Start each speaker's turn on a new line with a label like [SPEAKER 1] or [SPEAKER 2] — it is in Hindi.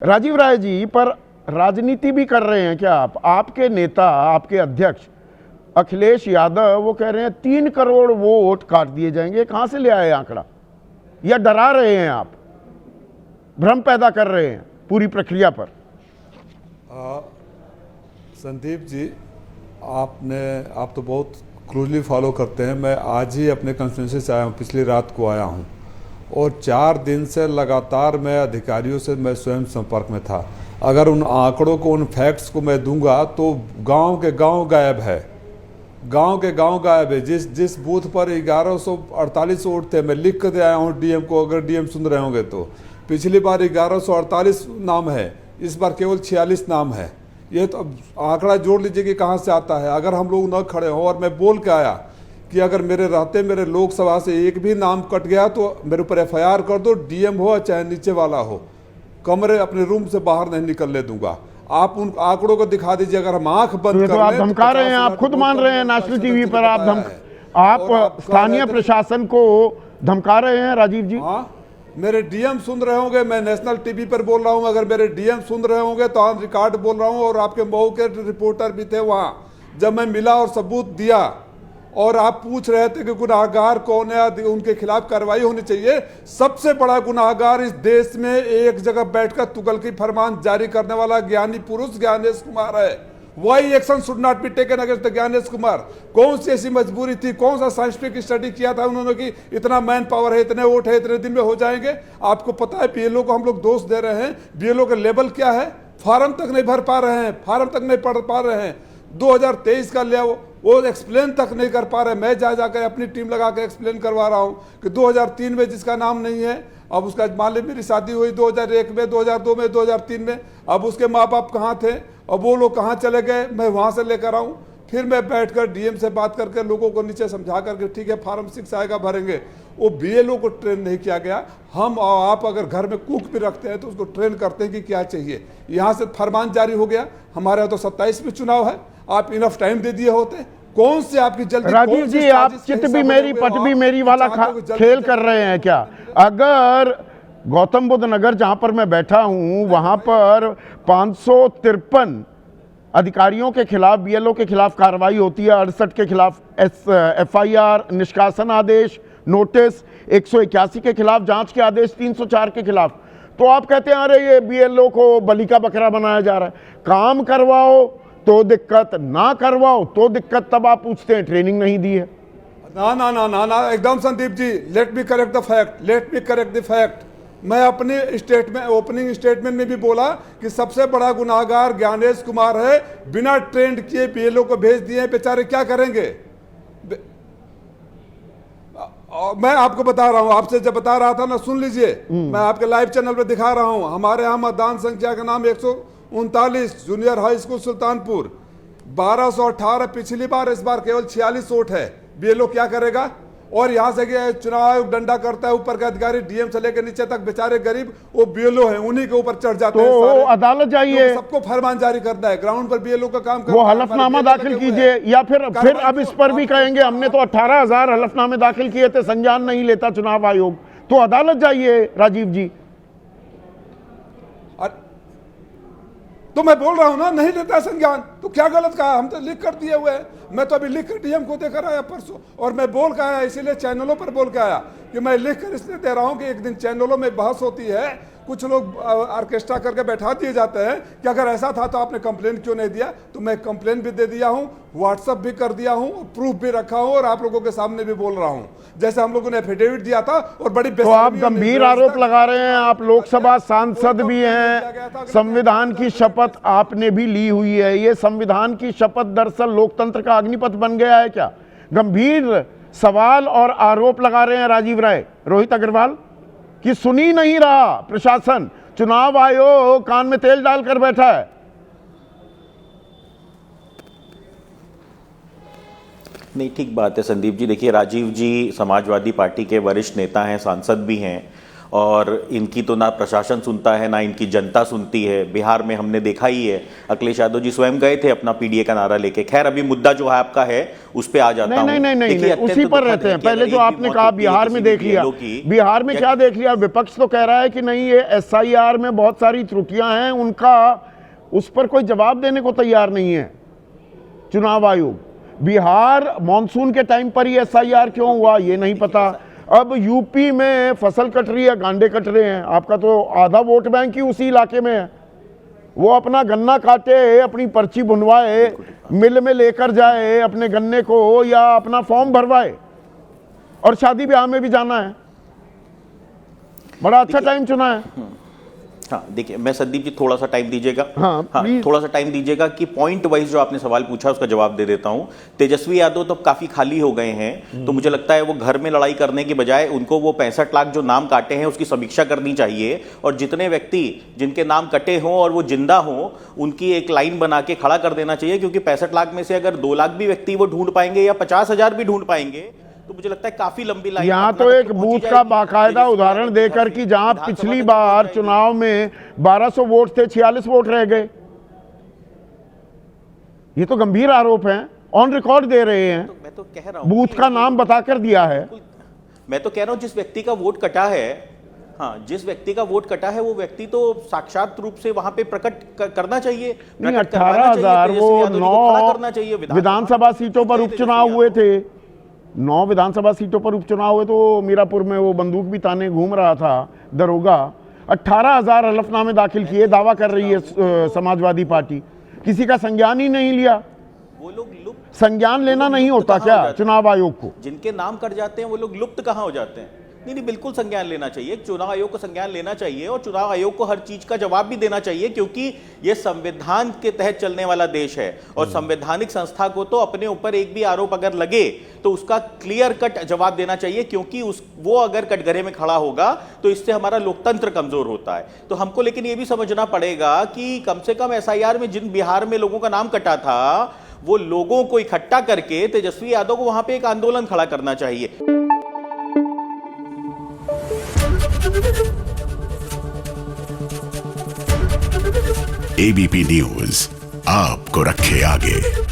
[SPEAKER 1] राजीव राय जी, पर राजनीति भी कर रहे हैं क्या आप? आपके नेता, आपके अध्यक्ष अखिलेश यादव वो कह रहे हैं 3 करोड़ वोट काट दिए जाएंगे। कहां से ले आए आंकड़ा? या डरा रहे हैं आप, भ्रम पैदा कर रहे हैं पूरी प्रक्रिया पर?
[SPEAKER 2] संदीप जी, आप तो बहुत क्लोजली फॉलो करते हैं। मैं आज ही अपने कंस्टिट्यूंसी से आया हूँ, पिछली रात को आया हूँ, और 4 दिन से लगातार मैं अधिकारियों से मैं स्वयं संपर्क में था। अगर उन आंकड़ों को, उन फैक्ट्स को मैं दूंगा तो गांव के गांव गायब है, गांव के गांव गायब है। जिस बूथ पर 1148 वोट थे, मैं लिख कर आया हूँ डीएम को, अगर डीएम सुन रहे होंगे तो। पिछली बार 1148 नाम है, इस बार केवल 46 नाम है। ये तो आंकड़ा जोड़ लीजिए कि कहाँ से आता है। अगर हम लोग न खड़े हों, और मैं बोल के आया कि अगर मेरे रहते मेरे लोकसभा से एक भी नाम कट गया तो मेरे ऊपर एफआईआर कर दो, डीएम हो चाहे नीचे वाला हो, कमरे अपने रूम से बाहर नहीं निकलने दूंगा। आप उन आंकड़ों को दिखा दीजिए। अगर हम आंख बंद कर
[SPEAKER 1] आप धमका रहे हैं, आप खुद मान रहे हैं नेशनल टीवी पर। आप स्थानीय प्रशासन को धमका रहे हैं राजीव जी।
[SPEAKER 2] हाँ, मेरे डीएम सुन रहे होंगे, मैं नेशनल टीवी पर बोल रहा हूं। अगर मेरे डीएम सुन रहे होंगे तो ऑन रिकॉर्ड बोल रहा हूं, और आपके मऊ के रिपोर्टर भी थे वहां जब मैं मिला और सबूत दिया, और आप पूछ रहे थे कि गुनाहगार कौन है, उनके खिलाफ कार्रवाई होनी चाहिए। सबसे बड़ा गुनाहगार इस देश में एक जगह बैठकर तुगलकी फरमान जारी करने वाला ज्ञानी पुरुष ज्ञानेश कुमार है। Why action should not be taken against Gyanesh Kumar. कौन सी ऐसी मजबूरी थी, कौन सा साइंटिफिक स्टडी किया था उन्होंने कि इतना मैन पावर है, इतने वोट है, इतने दिन में हो जाएंगे? आपको पता है बीएलओ को हम लोग दोष दे रहे हैं। बीएलओ का लेवल क्या है? फॉर्म तक नहीं भर पा रहे हैं, फॉर्म तक नहीं पढ़ पा रहे हैं। 2023 का ले वो एक्सप्लेन तक नहीं कर पा रहे। मैं जाकर अपनी टीम लगा के एक्सप्लेन करवा रहा हूँ कि 2003 में जिसका नाम नहीं है, अब उसका मान ली मेरी शादी हुई 2001 में, 2002 में, 2003 में, अब उसके माँ बाप कहाँ थे और वो लोग कहाँ चले गए, मैं वहाँ से लेकर आऊँ। फिर मैं बैठकर डीएम से बात करके लोगों को नीचे समझा करके ठीक है फॉर्म 6 आएगा, भरेंगे। वो बीएलओ को ट्रेन नहीं किया गया। हम और आप अगर घर में कुक भी रखते हैं तो उसको ट्रेन करते हैं कि क्या चाहिए। यहाँ से फरमान जारी हो गया, हमारे यहाँ तो 27 में चुनाव है, आप इनफ टाइम दे दिए होते। कौन से आपकी जल्दी?
[SPEAKER 1] राजीव जी, आप चित भी मेरी पट भी मेरी वाला खेल कर रहे हैं क्या? अगर गौतम बुद्ध नगर जहां पर मैं बैठा हूं वहां पर 553 अधिकारियों के खिलाफ, बीएलओ के खिलाफ कार्रवाई होती है, 68 के खिलाफ एफआईआर, निष्कासन आदेश, नोटिस, 181 के खिलाफ जांच के आदेश, 304 के खिलाफ। तो आप कहते हैं अरे ये बीएलओ को बलि का बकरा बनाया जा रहा है। काम करवाओ तो दिक्कत, ना करवाओ तो दिक्कत। तब आप पूछते हैं ट्रेनिंग नहीं दी है।
[SPEAKER 2] ना ना ना ना ना, एकदम Sandeep ji, let me correct the fact, let me correct the fact. मैं अपने स्टेटमेंट, ओपनिंग स्टेटमेंट में भी बोला कि सबसे बड़ा गुनाहगार ज्ञानेश कुमार है। बिना ट्रेंड किए बीएलओ को भेज दिए, बेचारे क्या करेंगे? मैं आपको बता रहा हूं, आपसे जब बता रहा था ना, सुन लीजिए, मैं आपके लाइव चैनल पे दिखा रहा हूं। हमारे यहाँ मतदान संख्या का नाम 139, जूनियर हाई स्कूल सुल्तानपुर, 1218 पिछली बार, इस बार केवल 46 वोट है। बीएलओ क्या करेगा? और यहाँ से चुनाव आयोग डंडा करता है, ऊपर के अधिकारी डीएम से लेकर नीचे तक बेचारे गरीब वो बीएलओ हैं, उन्हीं के ऊपर चढ़ जाते हैं।
[SPEAKER 1] तो अदालत जाइए,
[SPEAKER 2] सबको फरमान जारी करना है, ग्राउंड पर बीएलओ का काम
[SPEAKER 1] वो हलफनामा दाखिल कीजिए। या फिर अब इस पर भी कहेंगे हमने तो 18,000 हलफनामे दाखिल किए थे, संज्ञान नहीं लेता चुनाव आयोग। तो अदालत जाइए राजीव जी।
[SPEAKER 2] तो मैं बोल रहा हूं ना, नहीं लेता संज्ञान, तो क्या गलत कहा? हम तो लिख कर दिए हुए हैं। मैं तो अभी लिख कर डीएम को देकर आया परसों, और मैं बोल के आया, इसीलिए चैनलों पर बोल के आया कि मैं लिख कर इसलिए दे रहा हूं कि एक दिन चैनलों में बहस होती है, कुछ लोग ऑर्केस्ट्रा करके बैठा दिए जाते हैं कि अगर ऐसा था तो आपने कंप्लेन क्यों नहीं दिया। तो मैं कंप्लेन भी दे दिया हूं, व्हाट्सएप भी कर दिया हूं, प्रूफ भी रखा हूं, और आप लोगों के सामने भी बोल रहा हूं, जैसे हम लोगों ने एफिडेविट दिया था। और बड़ी
[SPEAKER 1] तो आप गंभीर आरोप लगा रहे हैं। आप लोकसभा सांसद भी हैं, संविधान की शपथ आपने भी ली हुई है। ये संविधान की शपथ दरअसल लोकतंत्र का अग्निपथ बन गया है क्या? गंभीर सवाल और आरोप लगा रहे हैं राजीव राय, रोहित अग्रवाल, कि सुनी नहीं रहा प्रशासन, चुनाव आयोग कान में तेल डालकर बैठा है।
[SPEAKER 3] नहीं, ठीक बात है संदीप जी। देखिए, राजीव जी समाजवादी पार्टी के वरिष्ठ नेता हैं, सांसद भी हैं, और इनकी तो ना प्रशासन सुनता है ना इनकी जनता सुनती है। बिहार में हमने देखा ही है, अखिलेश यादव जी स्वयं गए थे अपना पीडीए का नारा लेके। खैर अभी मुद्दा जो है आपका है उस पे आ जाता हूं।
[SPEAKER 1] नहीं, उसी पर रहते हैं। पहले जो आपने कहा बिहार में देख लिया, बिहार में क्या देख लिया? विपक्ष तो कह रहा है कि नहीं, ये एसआईआर में बहुत सारी त्रुटियां हैं, उनका उस पर कोई जवाब देने को तैयार नहीं है चुनाव आयोग। बिहार मॉनसून के टाइम पर ही एसआईआर क्यों हुआ ये नहीं पता। अब यूपी में फसल कट रही है, गांडे कट रहे हैं, आपका तो आधा वोट बैंक ही उसी इलाके में है। वो अपना गन्ना काटे, अपनी पर्ची बुनवाए, मिल में लेकर जाए अपने गन्ने को, या अपना फॉर्म भरवाए, और शादी ब्याह में भी जाना है। बड़ा अच्छा टाइम चुना है।
[SPEAKER 3] हाँ देखिए, मैं संदीप जी थोड़ा सा टाइम दीजिएगा।
[SPEAKER 1] हाँ,
[SPEAKER 3] थोड़ा सा टाइम दीजिएगा कि पॉइंट वाइज जो आपने सवाल पूछा उसका जवाब दे देता हूं। तेजस्वी यादव तो काफी खाली हो गए हैं, तो मुझे लगता है वो घर में लड़ाई करने की बजाय उनको वो 65 लाख जो नाम काटे हैं उसकी समीक्षा करनी चाहिए, और जितने व्यक्ति जिनके नाम कटे हों और वो जिंदा हों उनकी एक लाइन बना के खड़ा कर देना चाहिए। क्योंकि 65 लाख में से अगर 2 लाख भी व्यक्ति वो ढूंढ पाएंगे या 50,000 भी ढूंढ पाएंगे तो मुझे लगता है काफी लंबी लाइन।
[SPEAKER 1] यहाँ तो एक बूथ का बाकायदा उदाहरण देकर कि जहां पिछली बार चुनाव में 1200 वोट थे, 46 वोट रह गए। ये तो गंभीर आरोप हैं, ऑन रिकॉर्ड दे रहे हैं।
[SPEAKER 3] मैं तो कह रहा हूं
[SPEAKER 1] बूथ का नाम बताकर दिया है।
[SPEAKER 3] मैं तो कह रहा हूं जिस व्यक्ति का वोट कटा है, हाँ जिस व्यक्ति का वोट कटा है वो व्यक्ति तो साक्षात रूप से वहां पे प्रकट करना चाहिए।
[SPEAKER 1] 18,000 वो 9 विधानसभा सीटों पर उपचुनाव हुए थे। 9 विधानसभा सीटों पर उपचुनाव हुए, तो मीरापुर में वो बंदूक भी ताने घूम रहा था दरोगा। 18,000 हलफनामे दाखिल किए, दावा कर रही है समाजवादी पार्टी। किसी का संज्ञान ही नहीं लिया।
[SPEAKER 3] वो लोग
[SPEAKER 1] संज्ञान लेना नहीं होता क्या चुनाव आयोग को?
[SPEAKER 3] जिनके नाम कट जाते हैं वो लोग लुप्त कहां हो जाते हैं? नहीं, बिल्कुल संज्ञान लेना चाहिए, चुनाव आयोग को संज्ञान लेना चाहिए, और चुनाव आयोग को हर चीज का जवाब भी देना चाहिए, क्योंकि यह संविधान के तहत चलने वाला देश है। और संवैधानिक संस्था को तो अपने ऊपर एक भी आरोप अगर लगे तो उसका क्लियर कट जवाब देना चाहिए, क्योंकि वो अगर कटघरे में खड़ा होगा तो इससे हमारा लोकतंत्र कमजोर होता है। तो हमको लेकिन यह भी समझना पड़ेगा कि कम से कम एसआईआर में जिन बिहार में लोगों का नाम कटा था वो लोगों को इकट्ठा करके तेजस्वी यादव को वहां पे एक आंदोलन खड़ा करना चाहिए।
[SPEAKER 4] एबीपी न्यूज आपको रखे आगे।